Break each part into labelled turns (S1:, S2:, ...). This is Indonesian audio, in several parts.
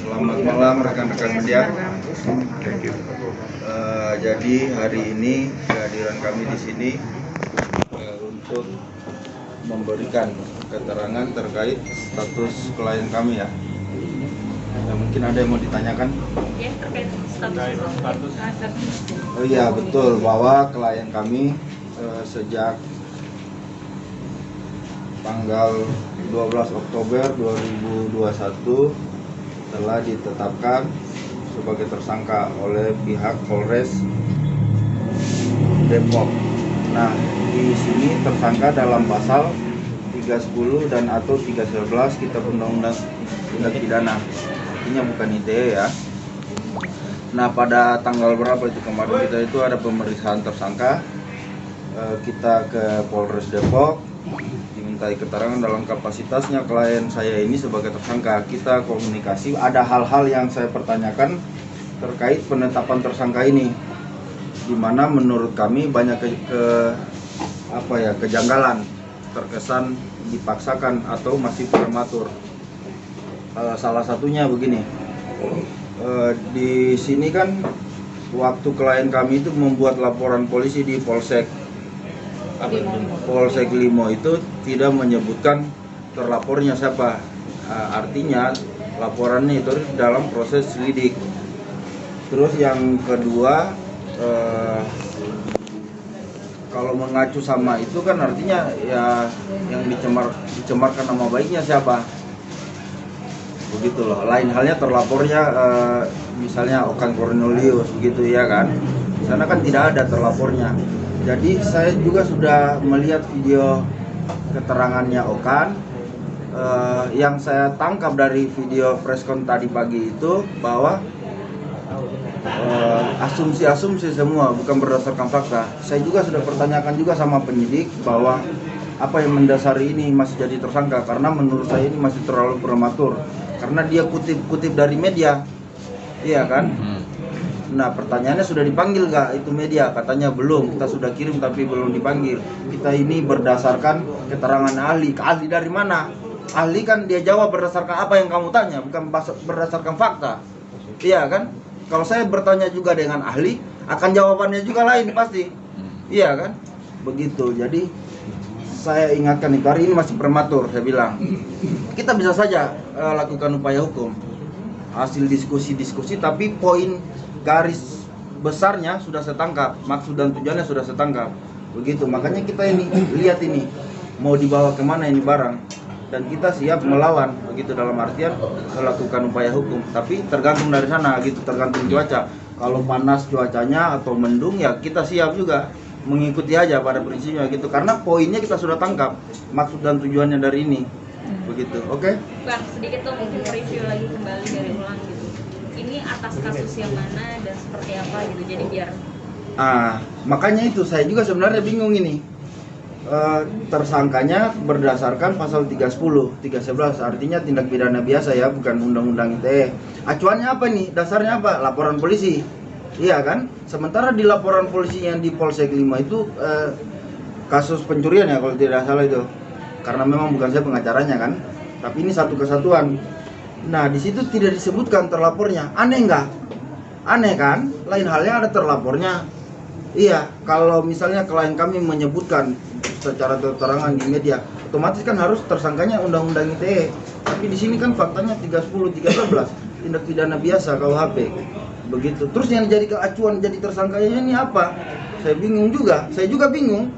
S1: Selamat malam rekan-rekan media. Jadi hari ini kehadiran kami di sini untuk memberikan keterangan terkait status klien kami ya. Mungkin ada yang mau ditanyakan?
S2: Ya, terkait status.
S1: Oh iya betul, bahwa klien kami sejak tanggal 12 Oktober 2021 telah ditetapkan sebagai tersangka oleh pihak Polres Depok. Nah, di sini tersangka dalam pasal 310 dan atau 311 Kitab Undang-Undang Tindak Pidana. Artinya bukan ITE ya. Nah, pada tanggal berapa itu kemarin kita itu ada pemeriksaan tersangka. Kita ke Polres Depok, dimintai keterangan dalam kapasitasnya klien saya ini sebagai tersangka. Kita komunikasi, ada hal-hal yang saya pertanyakan terkait penetapan tersangka ini, di mana menurut kami banyak kejanggalan, terkesan dipaksakan atau masih prematur. Salah satunya begini, di sini kan waktu klien kami itu membuat laporan polisi di Polsek Limo itu tidak menyebutkan terlapornya siapa. Artinya laporannya itu dalam proses lidik. Terus yang kedua, kalau mengacu sama itu kan artinya ya yang dicemarkan nama baiknya siapa. Begitu loh. Lain halnya terlapornya misalnya Okan Cornelius begitu ya kan. Di sana kan tidak ada terlapornya. Jadi saya juga sudah melihat video keterangannya Okan. Yang saya tangkap dari video preskon tadi pagi itu bahwa asumsi-asumsi semua, bukan berdasarkan fakta. Saya juga sudah pertanyakan juga sama penyidik bahwa apa yang mendasari ini masih jadi tersangka, karena menurut saya ini masih terlalu prematur. Karena dia kutip dari media, iya kan? Nah, pertanyaannya sudah dipanggil nggak itu media? Katanya belum, kita sudah kirim tapi belum dipanggil. Kita ini berdasarkan keterangan ahli. Ahli dari mana? Ahli kan dia jawab berdasarkan apa yang kamu tanya, bukan berdasarkan fakta. Iya kan? Kalau saya bertanya juga dengan ahli, akan jawabannya juga lain pasti. Iya kan? Begitu. Jadi saya ingatkan itu, hari ini masih prematur, saya bilang. Kita bisa saja lakukan upaya hukum. Hasil diskusi-diskusi, tapi poin garis besarnya sudah saya tangkap, maksud dan tujuannya sudah saya tangkap. Begitu, makanya kita ini lihat ini mau dibawa kemana ini barang, dan kita siap melawan, begitu, dalam artian melakukan upaya hukum. Tapi tergantung dari sana, gitu, tergantung cuaca. Kalau panas cuacanya atau mendung ya kita siap juga mengikuti aja pada prinsipnya gitu, karena poinnya kita sudah tangkap, maksud dan tujuannya dari ini. Begitu, oke?
S2: Bang, sedikit tuh mungkin review lagi kembali dari ulang gitu. Ini atas kasus yang mana dan seperti apa gitu, jadi biar
S1: makanya itu saya juga sebenarnya bingung ini. Tersangkanya berdasarkan pasal 310, 311, artinya tindak pidana biasa ya, bukan undang-undang ITE. Acuannya apa nih? Dasarnya apa? Laporan polisi. Iya kan? Sementara di laporan polisi yang di Polsek Lima itu kasus pencurian ya kalau tidak salah itu. Karena memang bukan saya pengacaranya kan, tapi ini satu kesatuan. Nah, di situ tidak disebutkan terlapornya. Aneh nggak? Aneh kan? Lain halnya ada terlapornya. Iya, kalau misalnya klien kami menyebutkan secara keterangan di media, otomatis kan harus tersangkanya undang-undang ITE. Tapi di sini kan faktanya 310, 311, tindak pidana biasa KUHP. Begitu. Terus yang jadi keacuan jadi tersangkanya ini apa? Saya bingung juga. Saya juga bingung.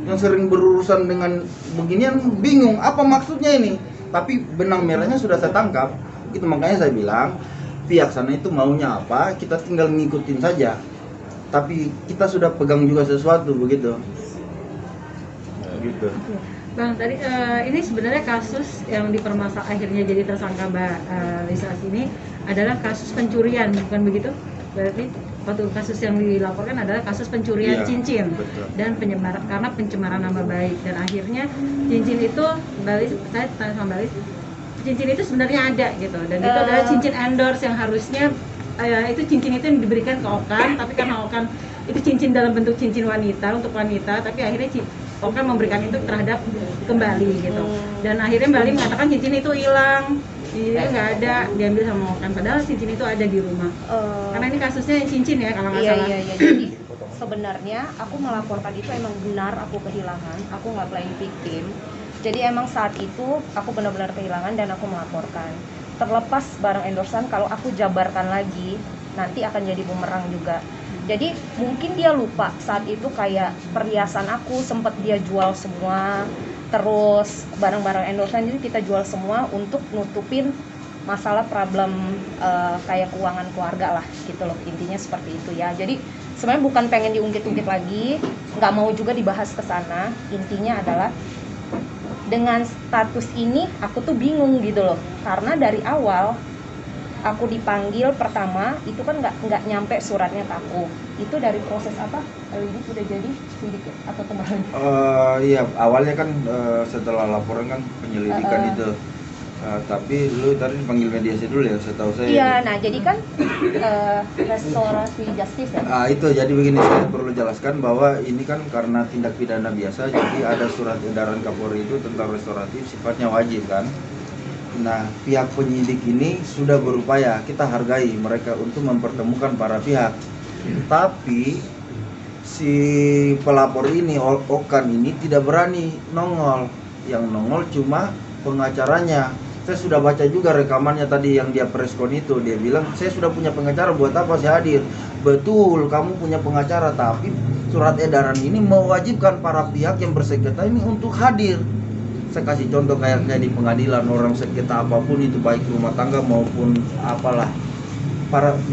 S1: Yang sering berurusan dengan beginian bingung apa maksudnya ini. Tapi benang merahnya sudah saya tangkap. Itu makanya saya bilang pihak sana itu maunya apa, kita tinggal ngikutin saja. Tapi kita sudah pegang juga sesuatu begitu. Gitu.
S3: Bang, tadi ini sebenarnya kasus yang akhirnya jadi tersangka Mbak Lisa ini adalah kasus pencurian, bukan begitu? Berarti waktu kasus yang dilaporkan adalah kasus pencurian cincin,
S1: betul.
S3: Dan karena pencemaran nama baik, dan akhirnya cincin itu saya tanya sama Mbak Lis, cincin itu sebenarnya ada gitu, dan itu adalah cincin endorse yang harusnya itu cincin itu yang diberikan ke Okan, tapi karena Okan itu cincin dalam bentuk cincin wanita untuk wanita, tapi akhirnya Okan memberikan itu terhadap kembali gitu, dan akhirnya Mbak Lis mengatakan cincin itu hilang. Cincin itu nggak ada, diambil sama Okan. Padahal cincin itu ada di rumah. Karena ini kasusnya cincin ya kalau nggak salah.
S4: Iya. Jadi sebenarnya aku melaporkan itu emang benar aku kehilangan, aku nggak playing victim. Jadi emang saat itu aku benar-benar kehilangan dan aku melaporkan. Terlepas barang endorsan, kalau aku jabarkan lagi nanti akan jadi bumerang juga. Jadi mungkin dia lupa saat itu kayak perhiasan aku sempat dia jual semua, terus barang-barang endorsan jadi kita jual semua untuk nutupin masalah problem kayak keuangan keluarga lah gitu loh, intinya seperti itu ya. Jadi sebenarnya bukan pengen diungkit-ungkit lagi, nggak mau juga dibahas ke sana. Intinya adalah dengan status ini aku tuh bingung gitu loh, karena dari awal aku dipanggil pertama itu kan nggak nyampe suratnya ke aku. Itu dari proses apa? Lidik udah jadi lidik atau kembali?
S1: Iya, awalnya kan setelah laporan kan penyelidikan itu. Tapi lu tadi dipanggil mediasi dulu ya, setahu saya.
S4: Iya, nah jadi kan restorasi justice ya.
S1: Itu jadi begini, saya perlu jelaskan bahwa ini kan karena tindak pidana biasa, jadi ada surat edaran Kapolri itu tentang restoratif sifatnya wajib kan. Nah, pihak penyidik ini sudah berupaya, kita hargai mereka untuk mempertemukan para pihak. Tapi si pelapor ini, Okan ini tidak berani nongol. Yang nongol cuma pengacaranya. Saya sudah baca juga rekamannya tadi yang dia preskon itu. Dia bilang, saya sudah punya pengacara, buat apa saya hadir? Betul, kamu punya pengacara, tapi surat edaran ini mewajibkan para pihak yang bersengketa ini untuk hadir. Saya kasih contoh kayak di pengadilan, orang sengketa apapun itu, baik rumah tangga maupun apalah,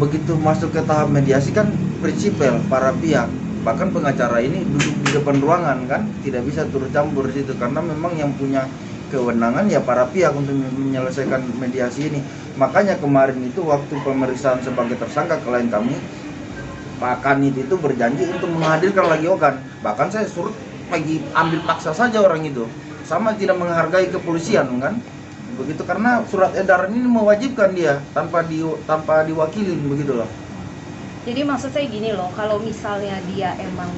S1: begitu masuk ke tahap mediasi kan prinsipil para pihak, bahkan pengacara ini duduk di depan ruangan kan, tidak bisa turut campur di situ karena memang yang punya kewenangan ya para pihak untuk menyelesaikan mediasi ini. Makanya kemarin itu waktu pemeriksaan sebagai tersangka klien kami, Pak Kanit itu berjanji untuk menghadirkan lagi Okan. Bahkan saya suruh lagi ambil paksa saja orang itu, sama tidak menghargai kepolisian kan, begitu, karena surat edaran ini mewajibkan dia tanpa diwakilin begitu loh.
S4: Jadi maksud saya gini loh, kalau misalnya dia emang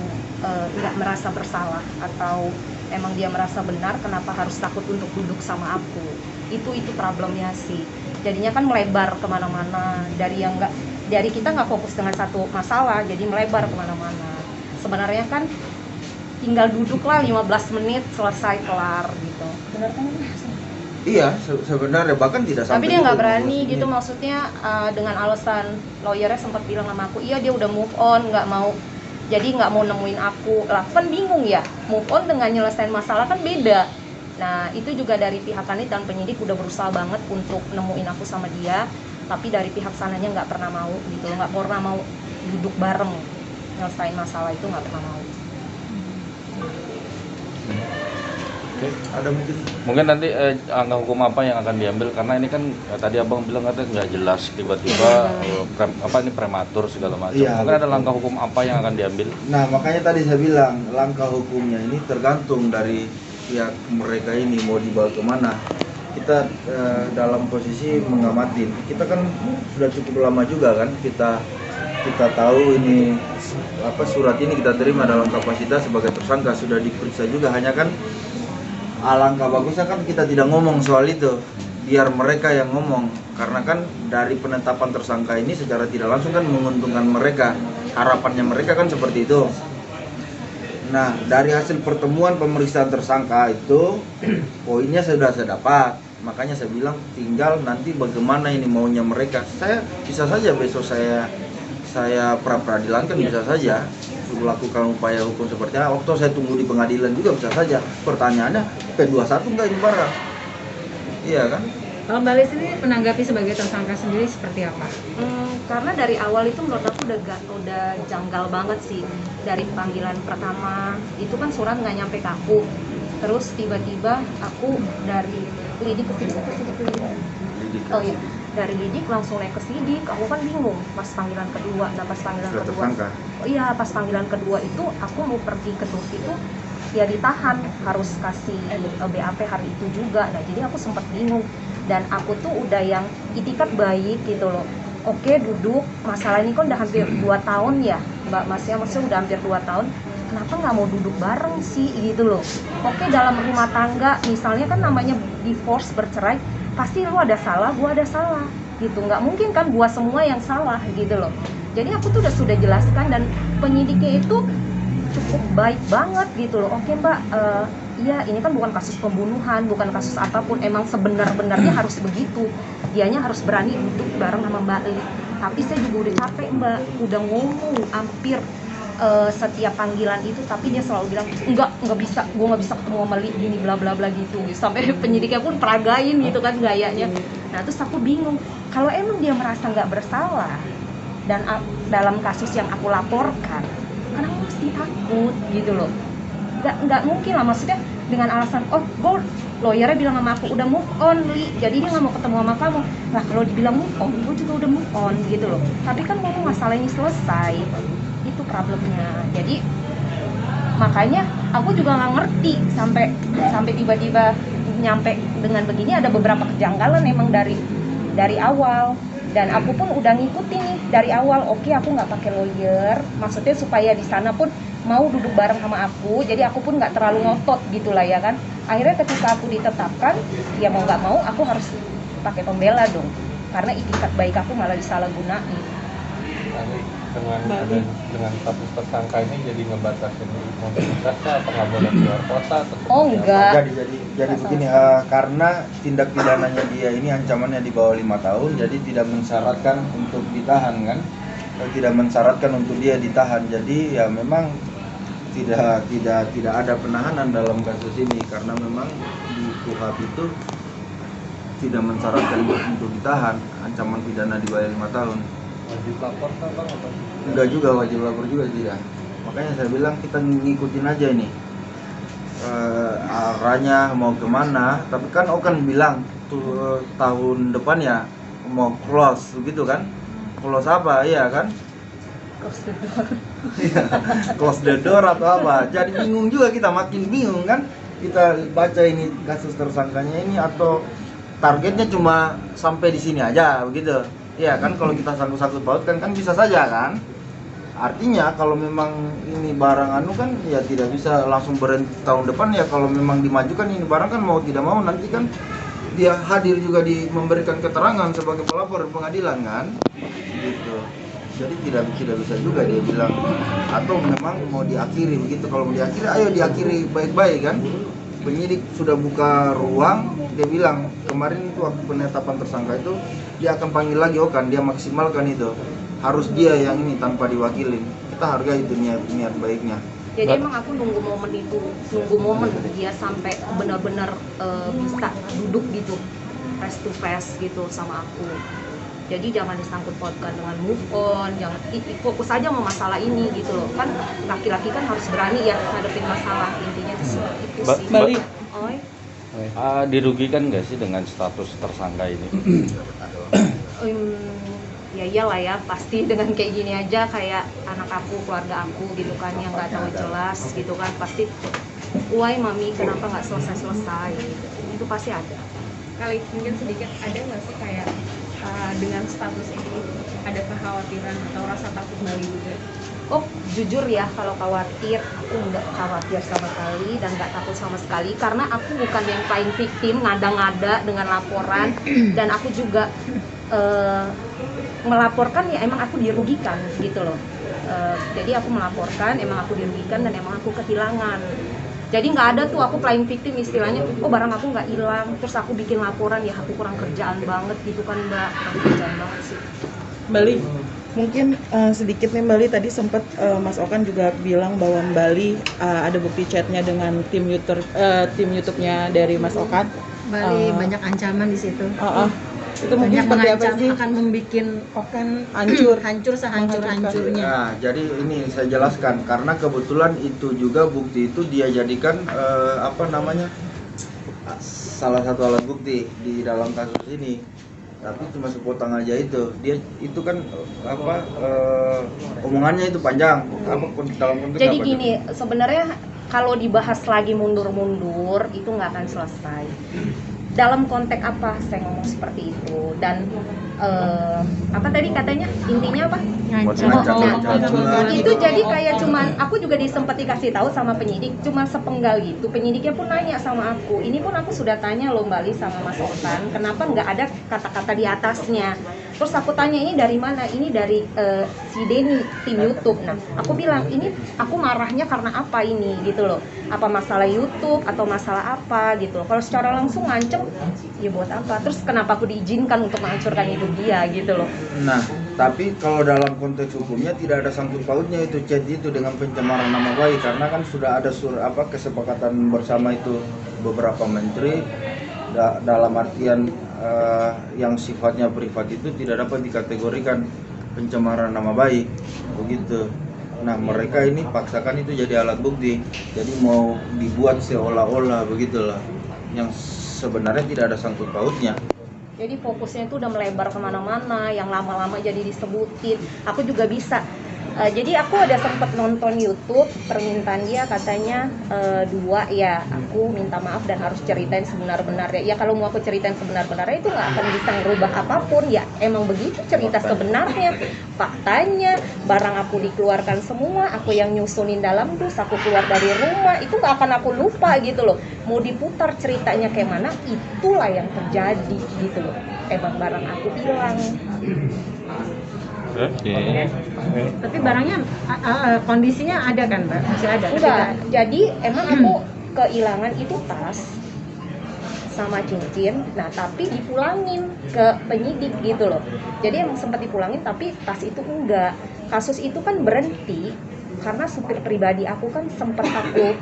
S4: nggak merasa bersalah atau emang dia merasa benar, kenapa harus takut untuk duduk sama aku? Itu problemnya sih. Jadinya kan melebar kemana-mana, dari kita nggak fokus dengan satu masalah, jadi melebar kemana-mana. Sebenarnya kan tinggal duduklah 15 menit selesai kelar gitu. Benar kan?
S1: Iya, sebenarnya bahkan tidak sampai.
S4: Tapi dia nggak berani gitu, maksudnya dengan alasan lawyernya sempat bilang sama aku, iya dia udah move on, nggak mau, jadi nggak mau nemuin aku. Lah kan bingung ya, move on dengan nyelesain masalah kan beda. Nah itu juga dari pihak Kanit dan penyidik udah berusaha banget untuk nemuin aku sama dia, tapi dari pihak sananya nggak pernah mau gitu, nggak pernah mau duduk bareng nyelesain masalah itu, nggak pernah mau.
S1: Ada
S5: mungkin nanti langkah hukum apa yang akan diambil, karena ini kan tadi abang bilang katanya nggak jelas, tiba-tiba ini prematur segala macam.
S1: Iya,
S5: mungkin ada langkah hukum apa yang akan diambil?
S1: Nah makanya tadi saya bilang langkah hukumnya ini tergantung dari pihak mereka ini mau dibawa kemana. Kita dalam posisi mengamati, kita kan sudah cukup lama juga kan, kita tahu ini surat ini kita terima dalam kapasitas sebagai tersangka, sudah diperiksa juga, hanya kan alangkah bagusnya kan kita tidak ngomong soal itu, biar mereka yang ngomong, karena kan dari penetapan tersangka ini secara tidak langsung kan menguntungkan mereka, harapannya mereka kan seperti itu. Nah dari hasil pertemuan pemeriksaan tersangka itu poinnya sudah saya dapat, makanya saya bilang tinggal nanti bagaimana ini maunya mereka. Saya bisa saja besok saya pra-peradilan kan, bisa saja lakukan upaya hukum seperti apa. Waktu saya tunggu di pengadilan juga bisa saja. Pertanyaannya P21 enggak ini barang? Iya kan?
S3: Kalau Mbak Lis ini menanggapi sebagai tersangka sendiri seperti apa?
S4: Karena dari awal itu menurut aku udah janggal banget sih. Dari panggilan pertama itu kan surat nggak nyampe ke aku, terus tiba-tiba aku dari lidik ke sidik. Oh iya, dari lidik langsung naik ke sidik. Aku kan bingung pas panggilan kedua. Nah pas panggilan
S1: Sudah
S4: kedua,
S1: tersangka.
S4: oh iya pas panggilan kedua itu aku mau pergi ke Turki itu ya ditahan, harus kasih BAP hari itu juga. Nah jadi aku sempat bingung, dan aku tuh udah yang itikat baik gitu loh. Oke duduk, masalah ini kan udah hampir 2 tahun ya Mbak Masya, maksudnya udah hampir 2 tahun, kenapa nggak mau duduk bareng sih gitu loh. Oke dalam rumah tangga misalnya kan namanya divorce, bercerai, pasti lu ada salah, gua ada salah gitu. Nggak mungkin kan gua semua yang salah gitu loh. Jadi aku tuh sudah jelaskan, dan penyidiknya itu cukup baik banget gitu loh. Oke mbak, iya ini kan bukan kasus pembunuhan, bukan kasus apapun, emang sebenar-benarnya harus begitu, dianya harus berani duduk bareng sama Mbak Li. Tapi saya juga udah capek mbak, udah ngomong hampir setiap panggilan itu, tapi dia selalu bilang nggak bisa, gue nggak bisa ketemu sama Li gini bla bla bla gitu. Sampai penyidiknya pun peragain gitu kan gayanya. Nah terus aku bingung, kalau emang dia merasa nggak bersalah dan dalam kasus yang aku laporkan, kenapa mesti takut gitu loh? Nggak mungkin lah, maksudnya dengan alasan gue lawyernya bilang sama aku udah move on Li, jadi dia nggak mau ketemu sama kamu. Lah kalau dibilang move on, gue juga udah move on gitu loh. Tapi kan ngomong masalah ini selesai, itu problemnya. Jadi makanya aku juga nggak ngerti sampai tiba-tiba nyampe dengan begini. Ada beberapa kejanggalan emang dari awal, dan aku pun udah ngikutin nih dari awal. Oke, aku nggak pakai lawyer, maksudnya supaya di sana pun mau duduk bareng sama aku, jadi aku pun nggak terlalu ngotot gitulah ya kan. Akhirnya ketika aku ditetapkan, ya mau nggak mau aku harus pakai pembela dong, karena itikat baik aku malah disalahgunain.
S6: Dengan status tersangka ini jadi ngebatasin mobilitasnya, apa nggak boleh keluar kota?
S4: Oh enggak.
S1: Jadi begini, karena tindak pidananya dia ini ancamannya di bawah 5 tahun, jadi tidak mensyaratkan untuk ditahan kan, tidak mensyaratkan untuk dia ditahan. Jadi ya memang tidak ada penahanan dalam kasus ini, karena memang di KUHP itu tidak mensyaratkan untuk ditahan, ancaman pidana di bawah 5 tahun.
S6: Wajib lapor kan bang?
S1: Enggak juga, wajib lapor juga tidak. Makanya saya bilang kita ngikutin aja ini arahnya mau kemana. Tapi kan Okan bilang tuh tahun depan ya mau close begitu kan. Close apa ya kan? Close the door atau apa. Jadi bingung juga, kita makin bingung kan. Kita baca ini kasus tersangkanya ini, atau targetnya cuma sampai di sini aja begitu. Iya kan, kalau kita sangkut-sangkut pautkan kan bisa saja kan. Artinya kalau memang ini barang kan ya tidak bisa langsung berhenti tahun depan ya. Kalau memang dimajukan ini barang kan mau tidak mau nanti kan dia hadir juga memberikan keterangan sebagai pelapor di pengadilan kan. Gitu. Jadi tidak bisa juga dia bilang, atau memang mau diakhiri begitu. Kalau mau diakhiri, ayo diakhiri baik-baik kan. Penyidik sudah buka ruang, dia bilang kemarin itu waktu penetapan tersangka itu dia akan panggil lagi Okan, dia maksimalkan itu. Harus dia yang ini tanpa diwakilin. Kita hargai itu niat baiknya.
S4: Jadi emang aku nunggu momen dia sampai benar-benar bisa duduk gitu face to face gitu sama aku. Jadi jangan disangkut pautkan dengan move on, jangan fokus aja sama masalah ini gitu loh. Kan laki-laki kan harus berani ya hadapin masalah, intinya itu sih.
S7: Bali.
S4: Oi.
S5: Dirugikan nggak sih dengan status tersangka ini?
S4: Ya iyalah ya, pasti dengan kayak gini aja, kayak anak aku, keluarga aku gitu kan, yang nggak tahu jelas gitu kan, pasti why mami kenapa nggak selesai gitu. Itu pasti ada.
S2: Kali mungkin sedikit ada nggak sih kayak dengan status ini ada kekhawatiran atau rasa takut Bali juga?
S4: Oh jujur ya, kalau khawatir aku nggak khawatir sama sekali dan nggak takut sama sekali, karena aku bukan yang paling victim ngada-ngada dengan laporan, dan aku juga melaporkan ya emang aku dirugikan gitu loh. Jadi aku melaporkan emang aku dirugikan dan emang aku kehilangan. Jadi nggak ada tuh aku playing victim istilahnya, oh barang aku nggak hilang terus aku bikin laporan, ya aku kurang kerjaan banget gitu kan mbak, kurang kerjaan banget sih.
S7: Bali, mungkin sedikit nih Bali, tadi sempat Mas Okan juga bilang bahwa Bali ada bukti chatnya dengan tim YouTube-nya dari Mas Okan.
S3: Bali banyak ancaman di situ.
S7: Itu mungkin
S3: Banyak
S7: seperti apa
S3: mengancam
S7: sih?
S3: akan membuat
S7: Okan hancur.
S3: hancur sehancur-hancurnya.
S1: Nah, jadi ini saya jelaskan karena kebetulan itu juga bukti itu dia jadikan salah satu alat bukti di dalam kasus ini. Tapi cuma sepotong aja itu. Dia itu kan omongannya itu panjang. Dalam konteks
S4: Jadi
S1: apa
S4: gini, sebenarnya kalau dibahas lagi mundur-mundur itu nggak akan selesai. dalam konteks apa saya ngomong seperti itu, dan apa tadi katanya intinya apa? Itu jadi kayak cuman aku juga disempet dikasih tahu sama penyidik, cuma sepenggal gitu. Penyidiknya pun nanya sama aku, ini pun aku sudah tanya loh Mbak Li sama Mas Okan, kenapa nggak ada kata-kata di atasnya. Terus aku tanya ini dari mana, ini dari si Denny tim YouTube. Nah aku bilang ini aku marahnya karena apa ini gitu loh, apa masalah YouTube atau masalah apa gitu loh. Kalau secara langsung ngancem ya buat apa, terus kenapa aku diizinkan untuk menghancurkan hidup dia gitu loh.
S1: Nah, tapi kalau dalam konteks hukumnya tidak ada sangkut pautnya itu chat itu dengan pencemaran nama baik, karena kan sudah ada kesepakatan bersama itu beberapa menteri dalam artian yang sifatnya privat itu tidak dapat dikategorikan pencemaran nama baik begitu. Nah mereka ini paksakan itu jadi alat bukti, jadi mau dibuat seolah-olah begitulah, yang sebenarnya tidak ada sangkut pautnya.
S4: Jadi fokusnya itu udah melebar kemana-mana, yang lama-lama jadi disebutin. Aku juga bisa. Jadi aku ada sempet nonton YouTube, permintaan dia katanya 2 ya. Aku minta maaf dan harus ceritain sebenar-benarnya. Ya kalau mau aku ceritain sebenar-benarnya itu nggak akan bisa ngerubah apapun. Ya emang begitu cerita sebenarnya. Faktanya, barang aku dikeluarkan semua, aku yang nyusunin dalam dus, aku keluar dari rumah, itu nggak akan aku lupa gitu loh. Mau diputar ceritanya kayak mana, itulah yang terjadi gitu loh. Emang barang aku hilang.
S3: Tapi barangnya kondisinya ada kan Mbak? Masih ada?
S4: Enggak, jadi emang aku kehilangan itu tas sama cincin, nah tapi dipulangin ke penyidik gitu loh. Jadi emang sempat dipulangin tapi tas itu enggak. Kasus itu kan berhenti karena supir pribadi aku kan sempat aku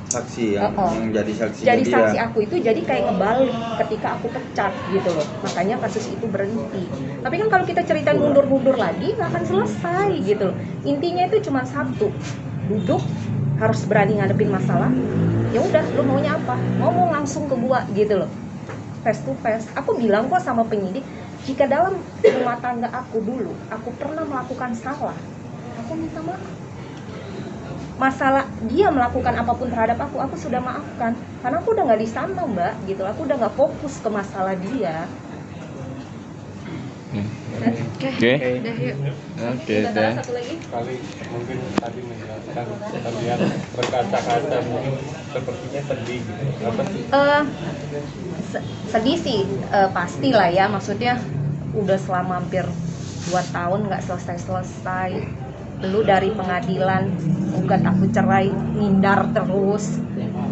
S1: saksi yang jadi saksi.
S4: Jadi saksi aku itu jadi kayak ngebalik ketika aku pecat gitu loh. Makanya kasus itu berhenti. Tapi kan kalau kita ceritain mundur-mundur lagi nggak akan selesai gitu loh. Intinya itu cuma satu, duduk harus berani ngadepin masalah. Ya udah, lu maunya apa? Ngomong langsung ke gua gitu loh. Face to face. Aku bilang kok sama penyidik, jika dalam rumah tangga aku dulu aku pernah melakukan salah, aku minta maaf. Masalah dia melakukan apapun terhadap aku sudah maafkan karena aku udah nggak di sana Mbak gitu, aku udah nggak fokus ke masalah dia.
S8: Oke, dah.
S2: Satu lagi.
S6: Kali mungkin tadi menjelaskan terlihat berkaca-kaca, mungkin sepertinya sedih gitu. Apa sih?
S4: Sedih sih pastilah ya, maksudnya udah selama hampir 2 tahun nggak selesai. Lu dari pengadilan gugat aku cerai, ngindar terus,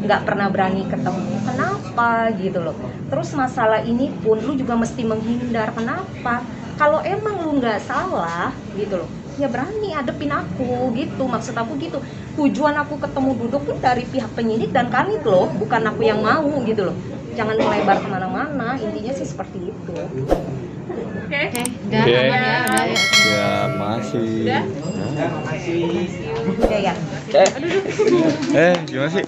S4: nggak pernah berani ketemu. Kenapa gitu loh? Terus masalah ini pun lu juga mesti menghindar. Kenapa? Kalau emang lu nggak salah gitu loh, ya berani hadepin aku gitu. Maksud aku gitu. Tujuan aku ketemu duduk pun dari pihak penyidik dan kanit loh, bukan aku yang mau gitu loh. Jangan melebar kemana-mana. Intinya sih seperti itu.
S2: Oke.
S3: Udah aman ya, udah ya.
S8: Ya, masih.
S2: Udah?
S4: Oke ya.
S8: Gimana sih?